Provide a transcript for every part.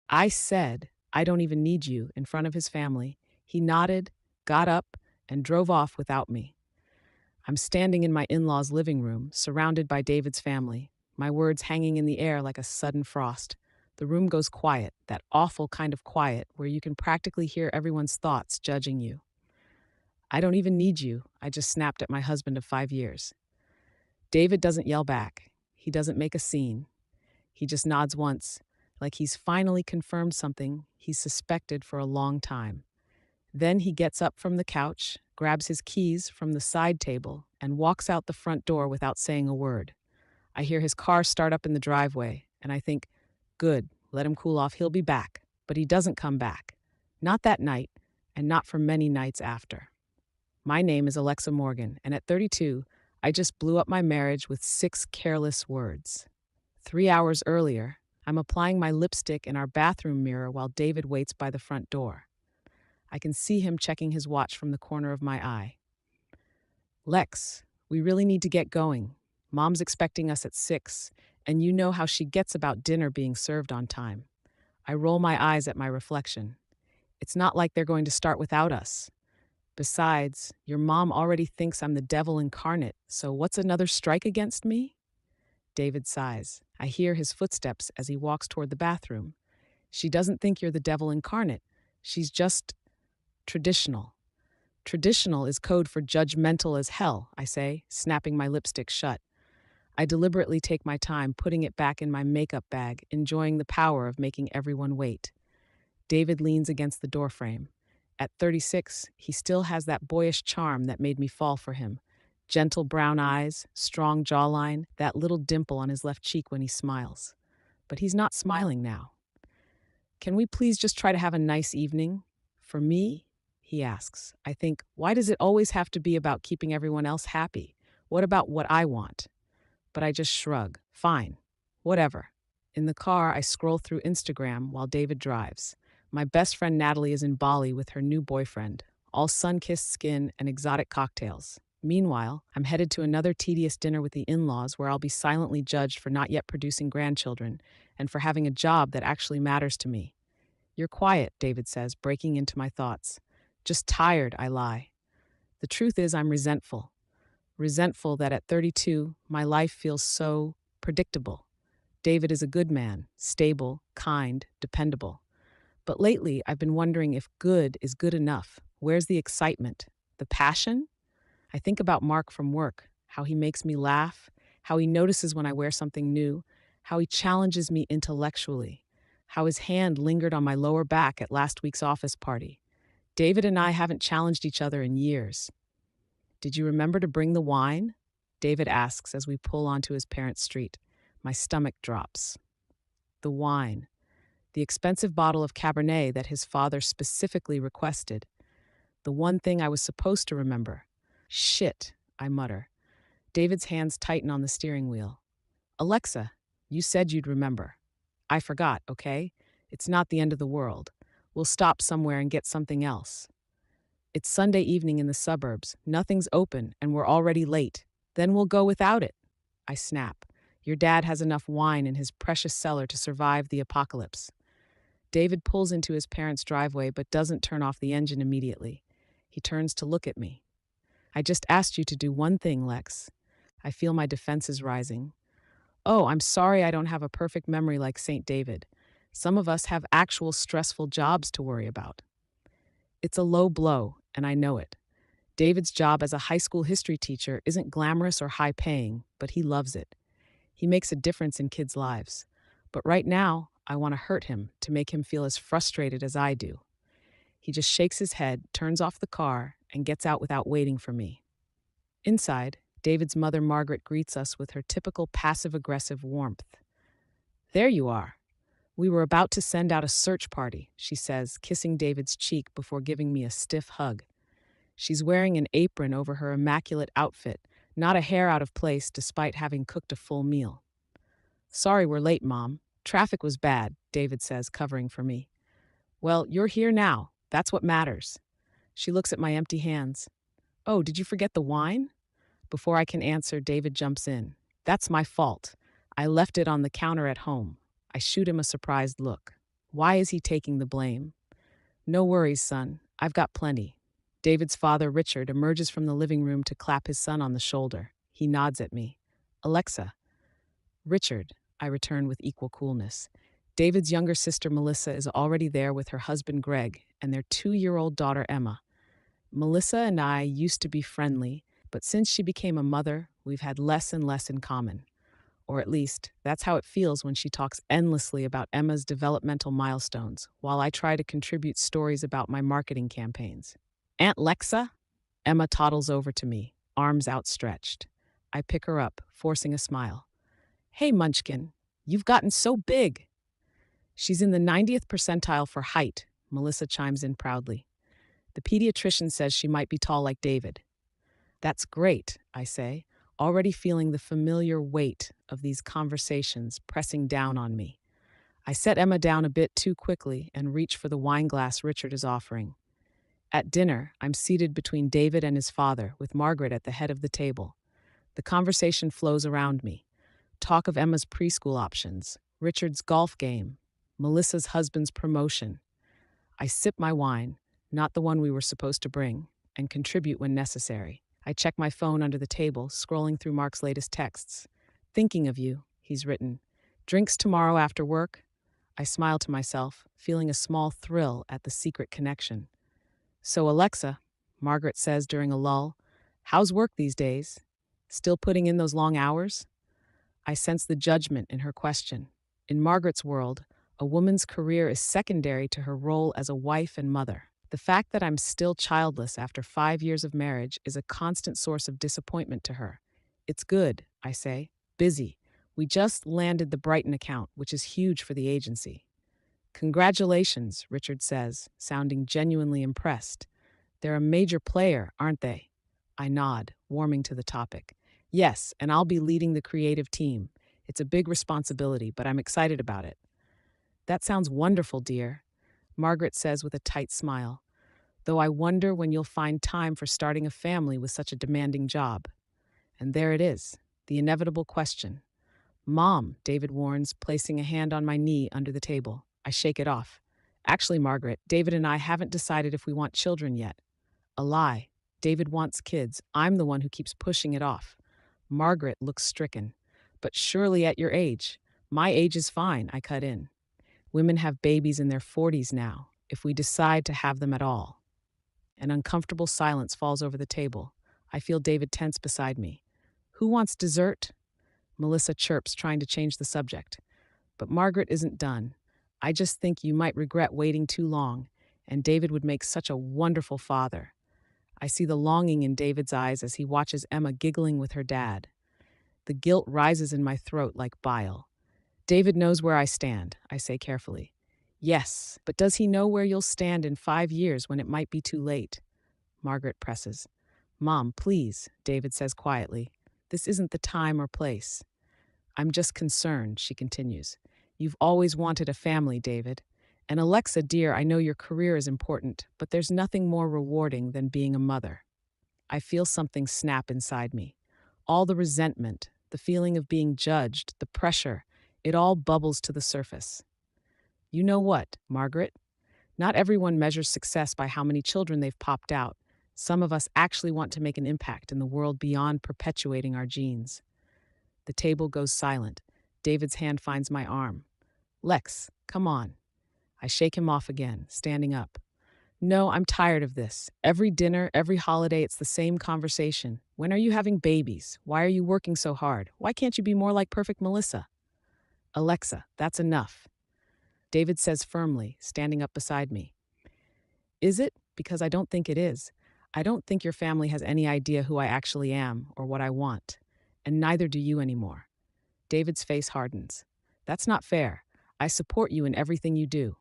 I said, I don't even need you, in front of his family. He nodded, got up, and drove off without me. I'm standing in my in law's living room, surrounded by David's family, my words hanging in the air like a sudden frost. The room goes quiet, that awful kind of quiet where you can practically hear everyone's thoughts judging you. I don't even need you, I just snapped at my husband of 5 years. David doesn't yell back. He doesn't make a scene. He just nods once, like he's finally confirmed something he's suspected for a long time. Then he gets up from the couch, grabs his keys from the side table, and walks out the front door without saying a word. I hear his car start up in the driveway, and I think, good, let him cool off, he'll be back. But he doesn't come back. Not that night, and not for many nights after. My name is Alexa Morgan, and at 32, I just blew up my marriage with 6 careless words. 3 hours earlier, I'm applying my lipstick in our bathroom mirror while David waits by the front door. I can see him checking his watch from the corner of my eye. Lex, we really need to get going. Mom's expecting us at 6, and you know how she gets about dinner being served on time. I roll my eyes at my reflection. It's not like they're going to start without us. Besides, your mom already thinks I'm the devil incarnate, so what's another strike against me? David sighs. I hear his footsteps as he walks toward the bathroom. She doesn't think you're the devil incarnate. She's just traditional. Traditional is code for judgmental as hell, I say, snapping my lipstick shut. I deliberately take my time putting it back in my makeup bag, enjoying the power of making everyone wait. David leans against the doorframe. At 36, he still has that boyish charm that made me fall for him. Gentle brown eyes, strong jawline, that little dimple on his left cheek when he smiles. But he's not smiling now. Can we please just try to have a nice evening? For me? He asks. I think, why does it always have to be about keeping everyone else happy? What about what I want? But I just shrug. Fine. Whatever. In the car, I scroll through Instagram while David drives. My best friend Natalie is in Bali with her new boyfriend, all sun-kissed skin and exotic cocktails. Meanwhile, I'm headed to another tedious dinner with the in-laws where I'll be silently judged for not yet producing grandchildren and for having a job that actually matters to me. You're quiet, David says, breaking into my thoughts. Just tired, I lie. The truth is I'm resentful. Resentful that at 32, my life feels so predictable. David is a good man, stable, kind, dependable. But lately, I've been wondering if good is good enough. Where's the excitement? The passion? I think about Mark from work, how he makes me laugh, how he notices when I wear something new, how he challenges me intellectually, how his hand lingered on my lower back at last week's office party. David and I haven't challenged each other in years. Did you remember to bring the wine? David asks as we pull onto his parents' street. My stomach drops. The wine. The expensive bottle of Cabernet that his father specifically requested. The one thing I was supposed to remember. Shit, I mutter. David's hands tighten on the steering wheel. Alexa, you said you'd remember. I forgot, okay? It's not the end of the world. We'll stop somewhere and get something else. It's Sunday evening in the suburbs. Nothing's open, and we're already late. Then we'll go without it. I snap. Your dad has enough wine in his precious cellar to survive the apocalypse. David pulls into his parents' driveway but doesn't turn off the engine immediately. He turns to look at me. I just asked you to do one thing, Lex. I feel my defenses rising. Oh, I'm sorry I don't have a perfect memory like St. David. Some of us have actual stressful jobs to worry about. It's a low blow, and I know it. David's job as a high school history teacher isn't glamorous or high-paying, but he loves it. He makes a difference in kids' lives. But right now, I want to hurt him to make him feel as frustrated as I do. He just shakes his head, turns off the car, and gets out without waiting for me. Inside, David's mother Margaret greets us with her typical passive-aggressive warmth. There you are. We were about to send out a search party, she says, kissing David's cheek before giving me a stiff hug. She's wearing an apron over her immaculate outfit, not a hair out of place despite having cooked a full meal. Sorry we're late, Mom. Traffic was bad, David says, covering for me. Well, you're here now. That's what matters. She looks at my empty hands. Oh, did you forget the wine? Before I can answer, David jumps in. That's my fault. I left it on the counter at home. I shoot him a surprised look. Why is he taking the blame? No worries, son. I've got plenty. David's father, Richard, emerges from the living room to clap his son on the shoulder. He nods at me. Alexa. Richard, I return with equal coolness. David's younger sister, Melissa, is already there with her husband, Greg, and their 2-year-old daughter, Emma. Melissa and I used to be friendly, but since she became a mother, we've had less and less in common. Or at least, that's how it feels when she talks endlessly about Emma's developmental milestones, while I try to contribute stories about my marketing campaigns. Aunt Lexa? Emma toddles over to me, arms outstretched. I pick her up, forcing a smile. Hey, Munchkin, you've gotten so big. She's in the 90th percentile for height, Melissa chimes in proudly. The pediatrician says she might be tall like David. That's great, I say, already feeling the familiar weight of these conversations pressing down on me. I set Emma down a bit too quickly and reach for the wine glass Richard is offering. At dinner, I'm seated between David and his father, with Margaret at the head of the table. The conversation flows around me. Talk of Emma's preschool options, Richard's golf game, Melissa's husband's promotion. I sip my wine, not the one we were supposed to bring, and contribute when necessary. I check my phone under the table, scrolling through Mark's latest texts. Thinking of you, he's written. Drinks tomorrow after work? I smile to myself, feeling a small thrill at the secret connection. So, Alexa, Margaret says during a lull, how's work these days? Still putting in those long hours? I sense the judgment in her question. In Margaret's world, a woman's career is secondary to her role as a wife and mother. The fact that I'm still childless after 5 years of marriage is a constant source of disappointment to her. It's good, I say. Busy. We just landed the Brighton account, which is huge for the agency. Congratulations, Richard says, sounding genuinely impressed. They're a major player, aren't they? I nod, warming to the topic. Yes, and I'll be leading the creative team. It's a big responsibility, but I'm excited about it. That sounds wonderful, dear, Margaret says with a tight smile, though I wonder when you'll find time for starting a family with such a demanding job. And there it is, the inevitable question. Mom, David warns, placing a hand on my knee under the table. I shake it off. Actually, Margaret, David and I haven't decided if we want children yet. A lie. David wants kids. I'm the one who keeps pushing it off. Margaret looks stricken. But surely at your age. My age is fine, I cut in. Women have babies in their 40s now, if we decide to have them at all. An uncomfortable silence falls over the table. I feel David tense beside me. Who wants dessert? Melissa chirps, trying to change the subject. But Margaret isn't done. I just think you might regret waiting too long, and David would make such a wonderful father. I see the longing in David's eyes as he watches Emma giggling with her dad. The guilt rises in my throat like bile. David knows where I stand, I say carefully. Yes, but does he know where you'll stand in 5 years when it might be too late? Margaret presses. Mom, please, David says quietly. This isn't the time or place. I'm just concerned, she continues. You've always wanted a family, David. And Alexa, dear, I know your career is important, but there's nothing more rewarding than being a mother. I feel something snap inside me. All the resentment, the feeling of being judged, the pressure, it all bubbles to the surface. You know what, Margaret? Not everyone measures success by how many children they've popped out. Some of us actually want to make an impact in the world beyond perpetuating our genes. The table goes silent. David's hand finds my arm. Lex, come on. I shake him off again, standing up. No, I'm tired of this. Every dinner, every holiday, it's the same conversation. When are you having babies? Why are you working so hard? Why can't you be more like perfect Melissa? Alexa, that's enough. David says firmly, standing up beside me. Is it? Because I don't think it is. I don't think your family has any idea who I actually am or what I want. And neither do you anymore. David's face hardens. That's not fair. I support you in everything you do.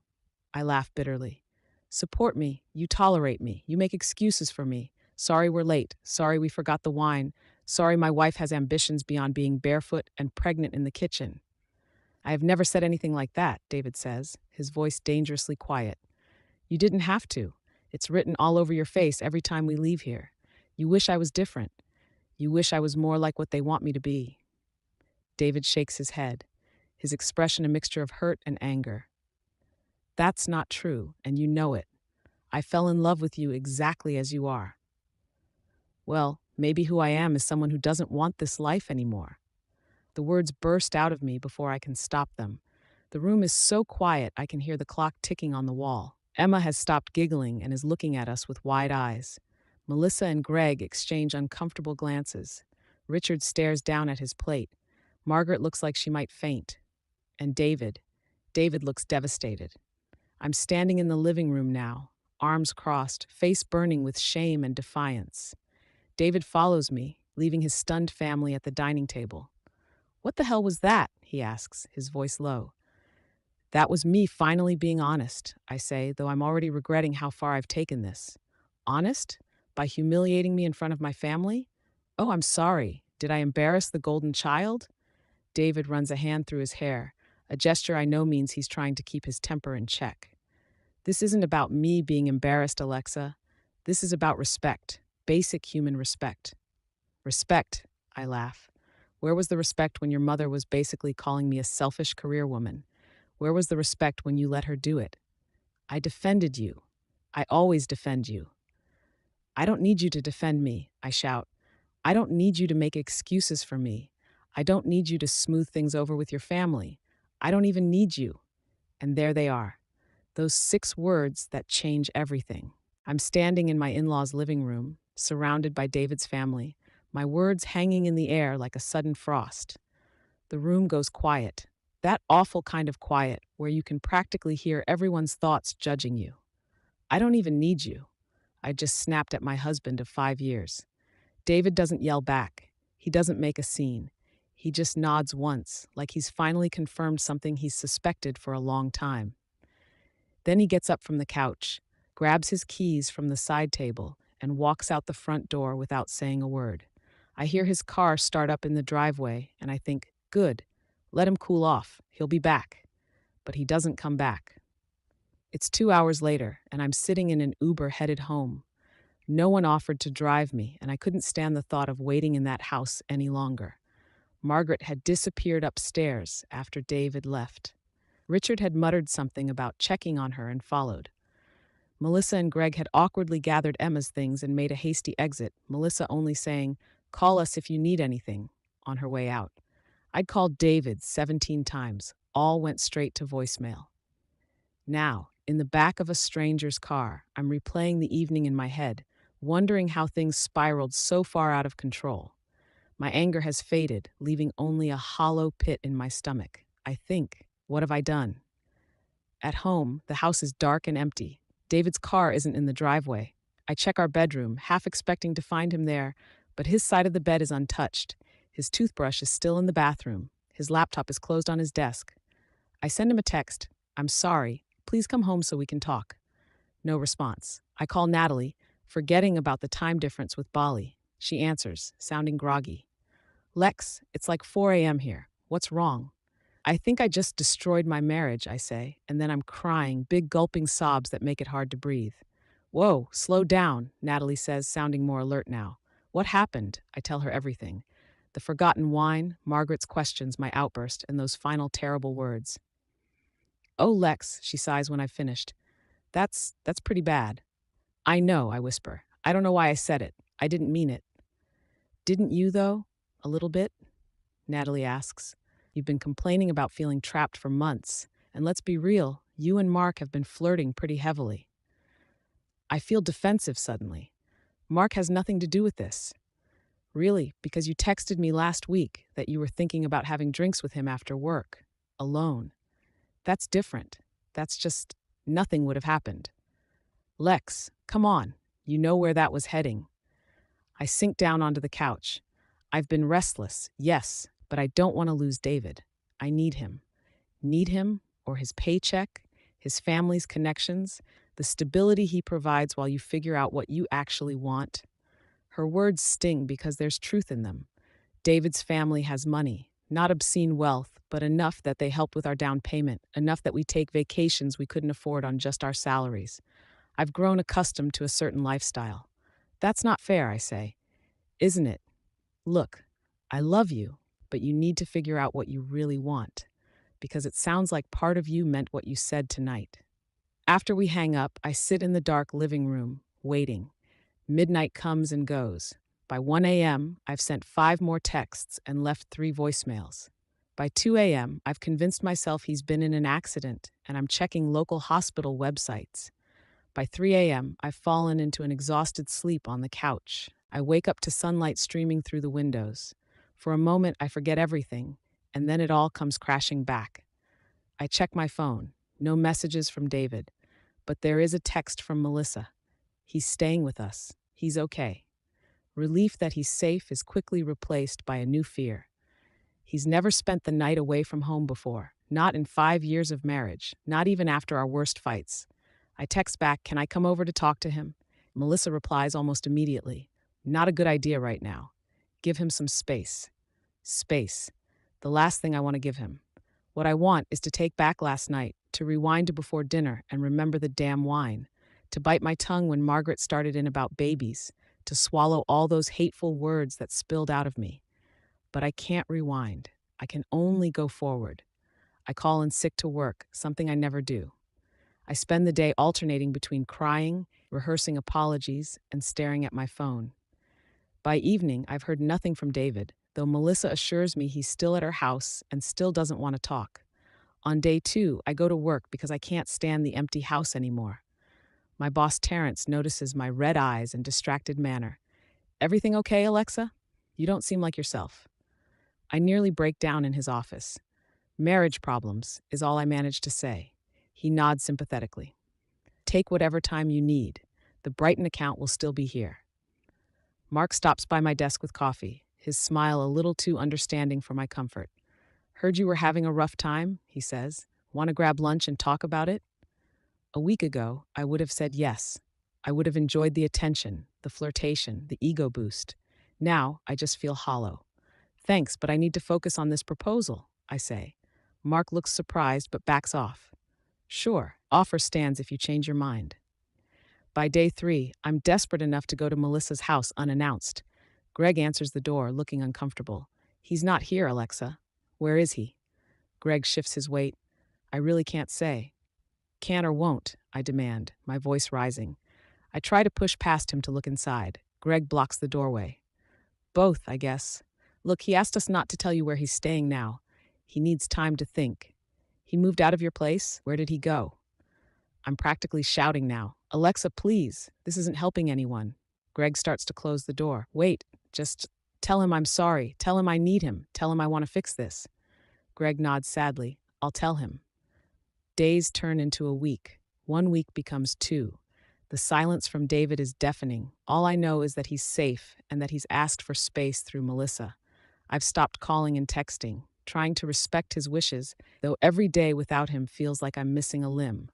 I laugh bitterly. Support me. You tolerate me. You make excuses for me. Sorry we're late. Sorry we forgot the wine. Sorry my wife has ambitions beyond being barefoot and pregnant in the kitchen. I have never said anything like that, David says, his voice dangerously quiet. You didn't have to. It's written all over your face every time we leave here. You wish I was different. You wish I was more like what they want me to be. David shakes his head, his expression a mixture of hurt and anger. That's not true, and you know it. I fell in love with you exactly as you are. Well, maybe who I am is someone who doesn't want this life anymore. The words burst out of me before I can stop them. The room is so quiet I can hear the clock ticking on the wall. Emma has stopped giggling and is looking at us with wide eyes. Melissa and Greg exchange uncomfortable glances. Richard stares down at his plate. Margaret looks like she might faint. And David looks devastated. I'm standing in the living room now, arms crossed, face burning with shame and defiance. David follows me, leaving his stunned family at the dining table. "What the hell was that?" he asks, his voice low. "That was me finally being honest," I say, though I'm already regretting how far I've taken this. "Honest? By humiliating me in front of my family? Oh, I'm sorry. Did I embarrass the golden child?" David runs a hand through his hair, a gesture I know means he's trying to keep his temper in check. "This isn't about me being embarrassed, Alexa. This is about respect, basic human respect." "Respect," I laugh. "Where was the respect when your mother was basically calling me a selfish career woman? Where was the respect when you let her do it? I defended you. I always defend you." "I don't need you to defend me," I shout. "I don't need you to make excuses for me. I don't need you to smooth things over with your family. I don't even need you." And there they are, those 6 words that change everything. I'm standing in my in-laws' living room, surrounded by David's family, my words hanging in the air like a sudden frost. The room goes quiet, that awful kind of quiet where you can practically hear everyone's thoughts judging you. I don't even need you. I just snapped at my husband of 5 years. David doesn't yell back. He doesn't make a scene. He just nods once, like he's finally confirmed something he's suspected for a long time. Then he gets up from the couch, grabs his keys from the side table, and walks out the front door without saying a word. I hear his car start up in the driveway, and I think, good, let him cool off, he'll be back. But he doesn't come back. It's 2 hours later, and I'm sitting in an Uber headed home. No one offered to drive me, and I couldn't stand the thought of waiting in that house any longer. Margaret had disappeared upstairs after David left. Richard had muttered something about checking on her and followed. Melissa and Greg had awkwardly gathered Emma's things and made a hasty exit, Melissa only saying, "Call us if you need anything," on her way out. I'd called David 17 times, all went straight to voicemail. Now, in the back of a stranger's car, I'm replaying the evening in my head, wondering how things spiraled so far out of control. My anger has faded, leaving only a hollow pit in my stomach. I think, what have I done? At home, the house is dark and empty. David's car isn't in the driveway. I check our bedroom, half expecting to find him there, but his side of the bed is untouched. His toothbrush is still in the bathroom. His laptop is closed on his desk. I send him a text. "I'm sorry. Please come home so we can talk." No response. I call Natalie, forgetting about the time difference with Bali. She answers, sounding groggy. "Lex, it's like 4 a.m. here. What's wrong?" "I think I just destroyed my marriage," I say, and then I'm crying, big gulping sobs that make it hard to breathe. "Whoa, slow down," Natalie says, sounding more alert now. "What happened?" I tell her everything. The forgotten wine, Margaret's questions, my outburst, and those final terrible words. "Oh, Lex," she sighs when I've finished. That's pretty bad." "I know," I whisper. "I don't know why I said it. I didn't mean it." "Didn't you, though? A little bit?" Natalie asks. "You've been complaining about feeling trapped for months, and let's be real, you and Mark have been flirting pretty heavily." I feel defensive suddenly. "Mark has nothing to do with this." "Really, because you texted me last week that you were thinking about having drinks with him after work, alone. That's different. That's just, nothing would have happened." "Lex, come on. You know where that was heading." I sink down onto the couch. I've been restless, yes, but I don't want to lose David. I need him. Need him, or his paycheck, his family's connections, the stability he provides while you figure out what you actually want. Her words sting because there's truth in them. David's family has money, not obscene wealth, but enough that they help with our down payment, enough that we take vacations we couldn't afford on just our salaries. I've grown accustomed to a certain lifestyle. That's not fair, I say. Isn't it? Look, I love you, but you need to figure out what you really want, because it sounds like part of you meant what you said tonight. After we hang up, I sit in the dark living room, waiting. Midnight comes and goes. By 1 a.m., I've sent 5 more texts and left 3 voicemails. By 2 a.m., I've convinced myself he's been in an accident, and I'm checking local hospital websites. By 3 a.m., I've fallen into an exhausted sleep on the couch. I wake up to sunlight streaming through the windows. For a moment, I forget everything, and then it all comes crashing back. I check my phone. No messages from David, but there is a text from Melissa. He's staying with us. He's okay. Relief that he's safe is quickly replaced by a new fear. He's never spent the night away from home before, not in 5 years of marriage, not even after our worst fights. I text back, "Can I come over to talk to him?" Melissa replies almost immediately, "Not a good idea right now. Give him some space." Space. The last thing I want to give him. What I want is to take back last night, to rewind to before dinner and remember the damn wine, to bite my tongue when Margaret started in about babies, to swallow all those hateful words that spilled out of me. But I can't rewind. I can only go forward. I call in sick to work, something I never do. I spend the day alternating between crying, rehearsing apologies, and staring at my phone. By evening, I've heard nothing from David, though Melissa assures me he's still at her house and still doesn't want to talk. On day 2, I go to work because I can't stand the empty house anymore. My boss Terrence notices my red eyes and distracted manner. "Everything okay, Alexa? You don't seem like yourself." I nearly break down in his office. "Marriage problems," is all I manage to say. He nods sympathetically. "Take whatever time you need. The Brighton account will still be here." Mark stops by my desk with coffee, his smile a little too understanding for my comfort. "Heard you were having a rough time," he says. "Want to grab lunch and talk about it?" A week ago, I would have said yes. I would have enjoyed the attention, the flirtation, the ego boost. Now, I just feel hollow. "Thanks, but I need to focus on this proposal," I say. Mark looks surprised but backs off. "Sure, offer stands if you change your mind." By day 3, I'm desperate enough to go to Melissa's house unannounced. Greg answers the door, looking uncomfortable. "He's not here, Alexa." "Where is he?" Greg shifts his weight. "I really can't say." "Can or won't," I demand, my voice rising. I try to push past him to look inside. Greg blocks the doorway. "Both, I guess. Look, he asked us not to tell you where he's staying now. He needs time to think." "He moved out of your place? Where did he go?" I'm practically shouting now. "Alexa, please. This isn't helping anyone." Greg starts to close the door. "Wait, just tell him I'm sorry. Tell him I need him. Tell him I want to fix this." Greg nods sadly. "I'll tell him." Days turn into a week. 1 week becomes 2. The silence from David is deafening. All I know is that he's safe and that he's asked for space through Melissa. I've stopped calling and texting, trying to respect his wishes, though every day without him feels like I'm missing a limb.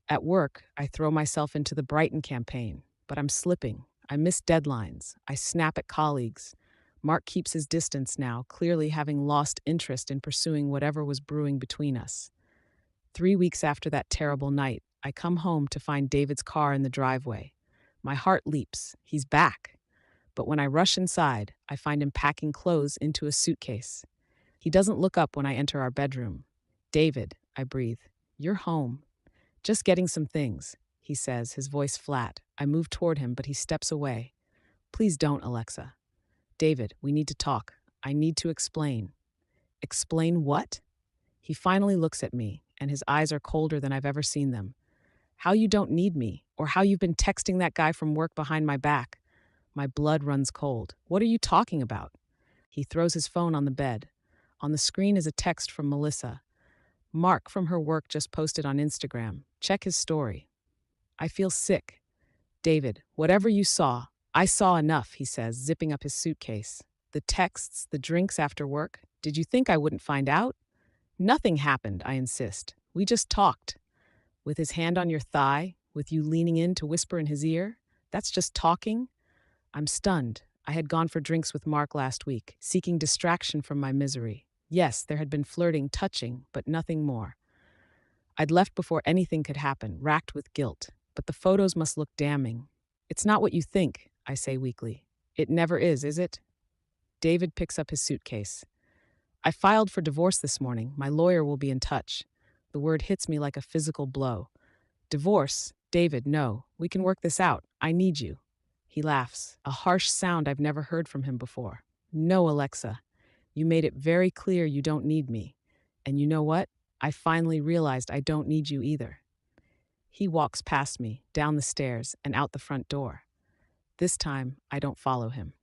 At work, I throw myself into the Brighton campaign, but I'm slipping. I miss deadlines. I snap at colleagues. Mark keeps his distance now, clearly having lost interest in pursuing whatever was brewing between us. 3 weeks after that terrible night, I come home to find David's car in the driveway. My heart leaps. He's back. But when I rush inside, I find him packing clothes into a suitcase. He doesn't look up when I enter our bedroom. "David," I breathe, "you're home." "Just getting some things," he says, his voice flat. I move toward him, but he steps away. "Please don't, Alexa." "David, we need to talk. I need to explain." "Explain what?" He finally looks at me, and his eyes are colder than I've ever seen them. "How you don't need me, or how you've been texting that guy from work behind my back." My blood runs cold. "What are you talking about?" He throws his phone on the bed. On the screen is a text from Melissa. "Mark from her work just posted on Instagram. Check his story." I feel sick. "David, whatever you saw, I saw enough," he says, zipping up his suitcase. "The texts, the drinks after work. Did you think I wouldn't find out?" "Nothing happened," I insist. "We just talked." "With his hand on your thigh, with you leaning in to whisper in his ear? That's just talking?" I'm stunned. I had gone for drinks with Mark last week, seeking distraction from my misery. Yes, there had been flirting, touching, but nothing more. I'd left before anything could happen, racked with guilt. But the photos must look damning. "It's not what you think," I say weakly. "It never is it?" David picks up his suitcase. "I filed for divorce this morning. My lawyer will be in touch." The word hits me like a physical blow. Divorce? David, no. We can work this out. I need you. He laughs, a harsh sound I've never heard from him before. No, Alexa. You made it very clear you don't need me. And you know what? I finally realized I don't need you either. He walks past me, down the stairs, and out the front door. This time, I don't follow him.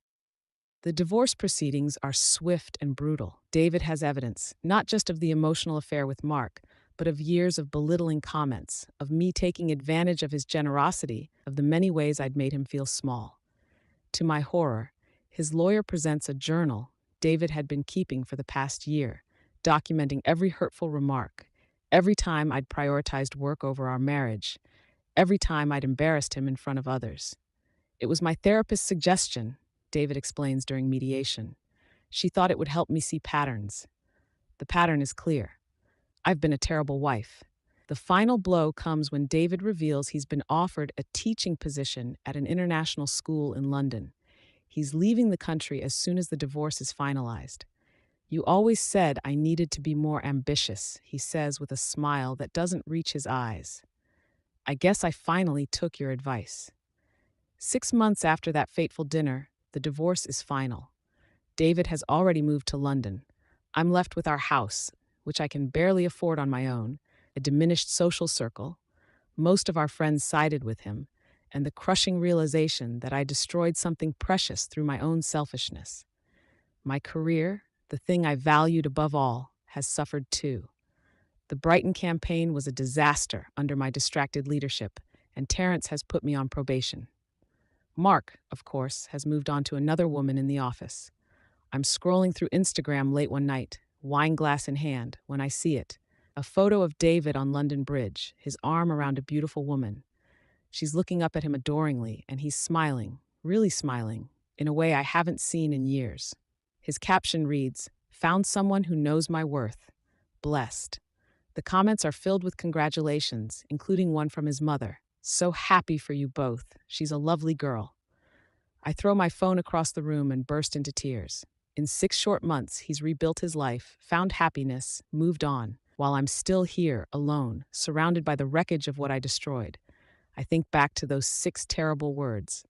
The divorce proceedings are swift and brutal. David has evidence, not just of the emotional affair with Mark, but of years of belittling comments, of me taking advantage of his generosity, of the many ways I'd made him feel small. To my horror, his lawyer presents a journal David had been keeping for the past year, documenting every hurtful remark, every time I'd prioritized work over our marriage, every time I'd embarrassed him in front of others. It was my therapist's suggestion, David explains during mediation. She thought it would help me see patterns. The pattern is clear. I've been a terrible wife. The final blow comes when David reveals he's been offered a teaching position at an international school in London. He's leaving the country as soon as the divorce is finalized. You always said I needed to be more ambitious, he says with a smile that doesn't reach his eyes. I guess I finally took your advice. 6 months after that fateful dinner, the divorce is final. David has already moved to London. I'm left with our house, which I can barely afford on my own, a diminished social circle. Most of our friends sided with him, and the crushing realization that I destroyed something precious through my own selfishness. My career, the thing I valued above all, has suffered too. The Brighton campaign was a disaster under my distracted leadership, and Terrence has put me on probation. Mark, of course, has moved on to another woman in the office. I'm scrolling through Instagram late one night, wine glass in hand, when I see it. A photo of David on London Bridge, his arm around a beautiful woman. She's looking up at him adoringly, and he's smiling, really smiling, in a way I haven't seen in years. His caption reads, "Found someone who knows my worth. Blessed." The comments are filled with congratulations, including one from his mother. "So happy for you both. She's a lovely girl." I throw my phone across the room and burst into tears. In 6 short months, he's rebuilt his life, found happiness, moved on, while I'm still here, alone, surrounded by the wreckage of what I destroyed. I think back to those 6 terrible words.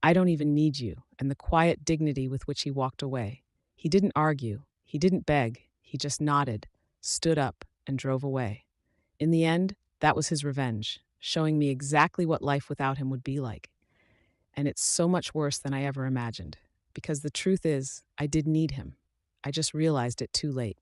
I don't even need you, and the quiet dignity with which he walked away. He didn't argue, he didn't beg, he just nodded, stood up, and drove away. In the end, that was his revenge, showing me exactly what life without him would be like. And it's so much worse than I ever imagined, because the truth is, I did need him. I just realized it too late.